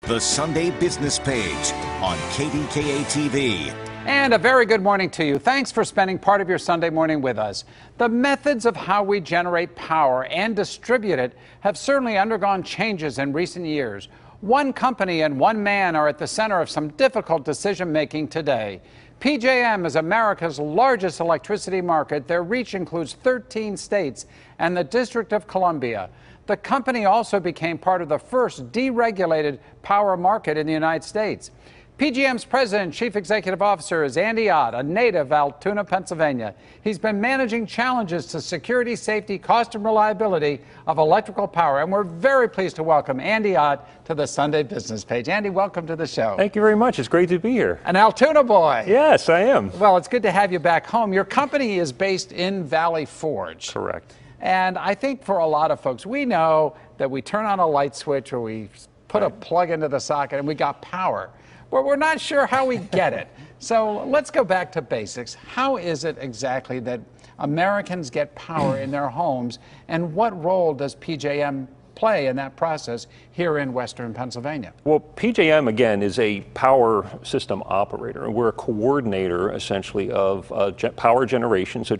The Sunday Business Page on KDKA-TV. And a very good morning to you. Thanks for spending part of your Sunday morning with us. The methods of how we generate power and distribute it have certainly undergone changes in recent years. One company and one man are at the center of some difficult decision-making today. PJM is America's largest electricity market. Their reach includes 13 states and the District of Columbia. The company also became part of the first deregulated power market in the United States. PJM's president and chief executive officer is Andy Ott, a native of Altoona, Pennsylvania. He's been managing challenges to security, safety, cost, and reliability of electrical power. And we're very pleased to welcome Andy Ott to the Sunday Business Page. Andy, welcome to the show. Thank you very much. It's great to be here. An Altoona boy. Yes, I am. Well, it's good to have you back home. Your company is based in Valley Forge. Correct. And I think for a lot of folks, we know that we turn on a light switch or we put a plug into the socket and we got power. But we're not sure how we get it. So let's go back to basics. How is it exactly that Americans get power in their homes, and what role does PJM play in that process here in Western Pennsylvania? Well, PJM, again, is a power system operator, and we're a coordinator, essentially, of power generation. So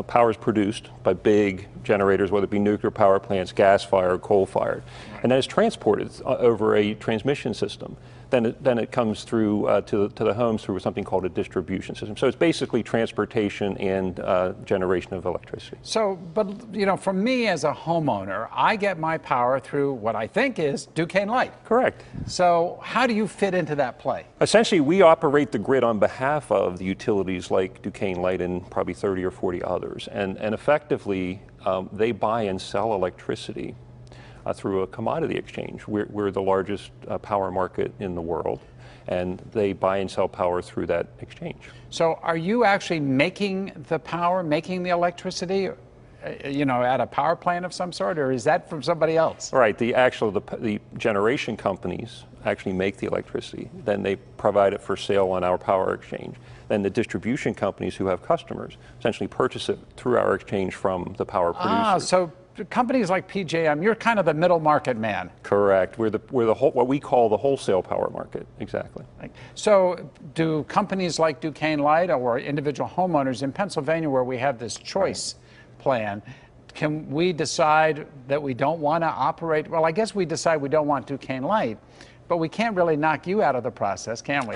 power is produced by big generators, whether it be nuclear power plants, gas-fired, coal-fired, and then it's transported over a transmission system. Then it comes through to the homes through something called a distribution system. So it's basically transportation and generation of electricity. So, but you know, for me as a homeowner, I get my power through what I think is Duquesne Light. Correct. So how do you fit into that play? Essentially, we operate the grid on behalf of the utilities like Duquesne Light and probably 30 or 40 others. And effectively, they buy and sell electricity through a commodity exchange. We're the largest power market in the world, and they buy and sell power through that exchange. So are you actually making the power, making the electricity, you know, at a power plant of some sort, or is that from somebody else? Right, the generation companies actually make the electricity, then they provide it for sale on our power exchange. Then the distribution companies who have customers essentially purchase it through our exchange from the power producers. So companies like PJM, you're kind of the middle market man. Correct. We're what we call the wholesale power market. Exactly. So do companies like Duquesne Light or individual homeowners in Pennsylvania, where we have this choice plan, can we decide that we don't want to operate? Well, I guess we decide we don't want Duquesne Light, but we can't really knock you out of the process, can we?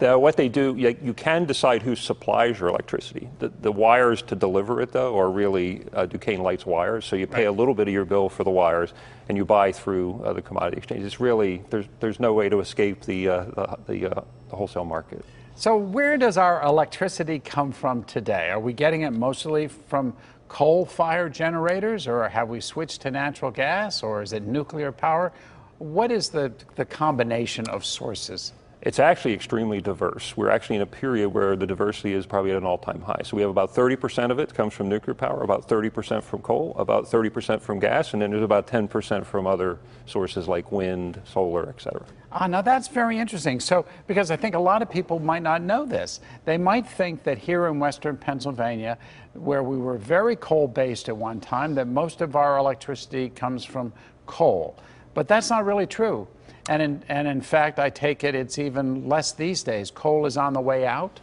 What they do, you can decide who supplies your electricity. The wires to deliver it, though, are really Duquesne Light's wires. So you pay a little bit of your bill for the wires, and you buy through the commodity exchange. It's really, there's no way to escape the wholesale market. So where does our electricity come from today? Are we getting it mostly from coal-fired generators, or have we switched to natural gas, or is it nuclear power? What is the combination of sources? It's actually extremely diverse. We're actually in a period where the diversity is probably at an all-time high. So we have about 30% of it comes from nuclear power, about 30% from coal, about 30% from gas, and then there's about 10% from other sources like wind, solar, et cetera. Now that's very interesting. So, because I think a lot of people might not know this. They might think that here in Western Pennsylvania, where we were very coal-based at one time, that most of our electricity comes from coal. But that's not really true. And in fact, I take it it's even less these days. Coal is on the way out?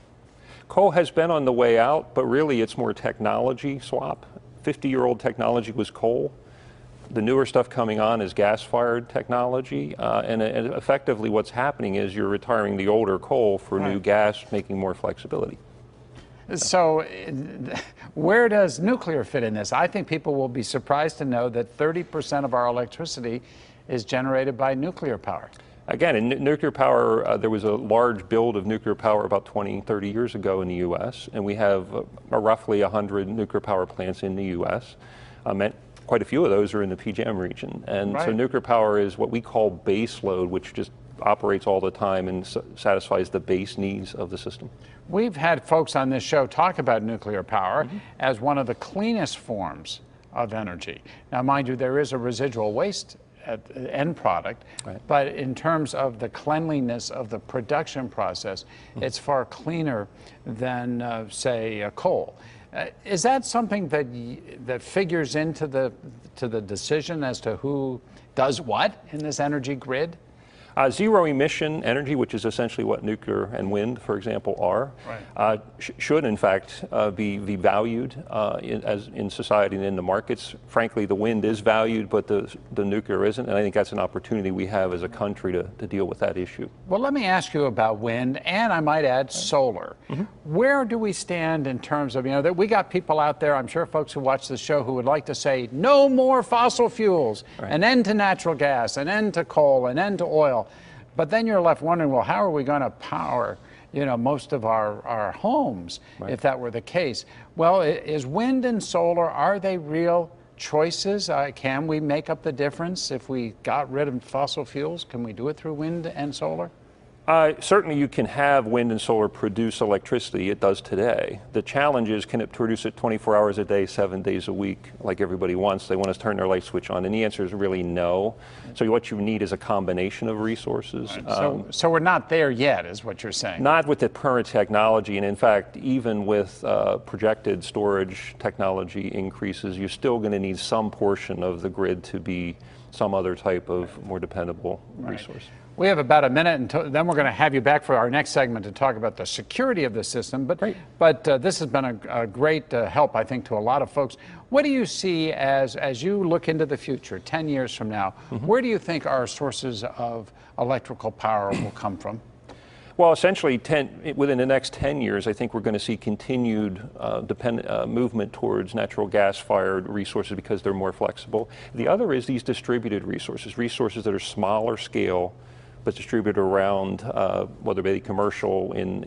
Coal has been on the way out, but really it's more technology swap. 50-year-old technology was coal. The newer stuff coming on is gas-fired technology. And effectively what's happening is you're retiring the older coal for new gas, making more flexibility. So where does nuclear fit in this? I think people will be surprised to know that 30% of our electricity is generated by nuclear power. Again, in nuclear power, there was a large build of nuclear power about 20, 30 years ago in the U.S., and we have roughly 100 nuclear power plants in the U.S. Quite a few of those are in the PJM region. And so nuclear power is what we call base load, which just operates all the time and satisfies the base needs of the system. We've had folks on this show talk about nuclear power as one of the cleanest forms of energy. Now, mind you, there is a residual waste at the end product, but in terms of the cleanliness of the production process, it's far cleaner than, say, coal. Is that something that figures into the decision as to who does what in this energy grid? Zero emission energy, which is essentially what nuclear and wind, for example, are, should in fact be valued in society and in the markets. Frankly, the wind is valued, but the nuclear isn't, and I think that's an opportunity we have as a country to deal with that issue. Well, let me ask you about wind, and I might add solar. Where do we stand in terms of, that we got people out there, I'm sure folks who watch the show, who would like to say no more fossil fuels, an end to natural gas, an end to coal, an end to oil. But then you're left wondering, well, how are we going to power, most of our homes if that were the case? Well, is wind and solar, are they real choices? Can we make up the difference if we got rid of fossil fuels? Can we do it through wind and solar? Certainly you can have wind and solar produce electricity. It does today. The challenge is, can it produce it 24 hours a day, 7 days a week, like everybody wants? They want us to turn their light switch on, and the answer is really no. So what you need is a combination of resources. So we're not there yet, is what you're saying? Not with the current technology, and in fact, even with projected storage technology increases, you're still going to need some portion of the grid to be some other type of more dependable resource. We have about a minute, and then we're going to have you back for our next segment to talk about the security of the system. But this has been a great help, I think, to a lot of folks. What do you see as you look into the future, 10 years from now? Where do you think our sources of electrical power will come from? Well, essentially, within the next 10 years, I think we're going to see continued movement towards natural gas-fired resources because they're more flexible. The other is these distributed resources that are smaller scale, but distributed around, whether it be commercial in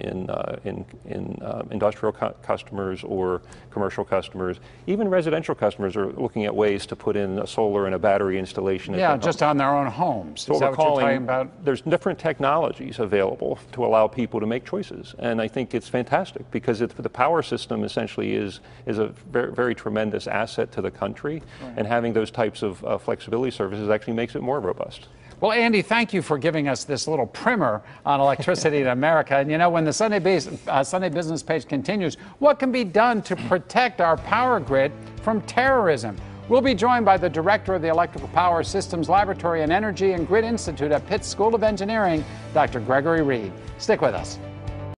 industrial customers or commercial customers. Even residential customers are looking at ways to put in a solar and a battery installation. Yeah, just on their own homes. So is that what you're talking about? There's different technologies available to allow people to make choices, and I think it's fantastic because the power system essentially is a very, very tremendous asset to the country, and having those types of flexibility services actually makes it more robust. Well, Andy, thank you for giving us this little primer on electricity in America. And when the Sunday Business page continues, what can be done to protect our power grid from terrorism? We'll be joined by the director of the Electrical Power Systems Laboratory and Energy and Grid Institute at Pitt School of Engineering, Dr. Gregory Reed. Stick with us.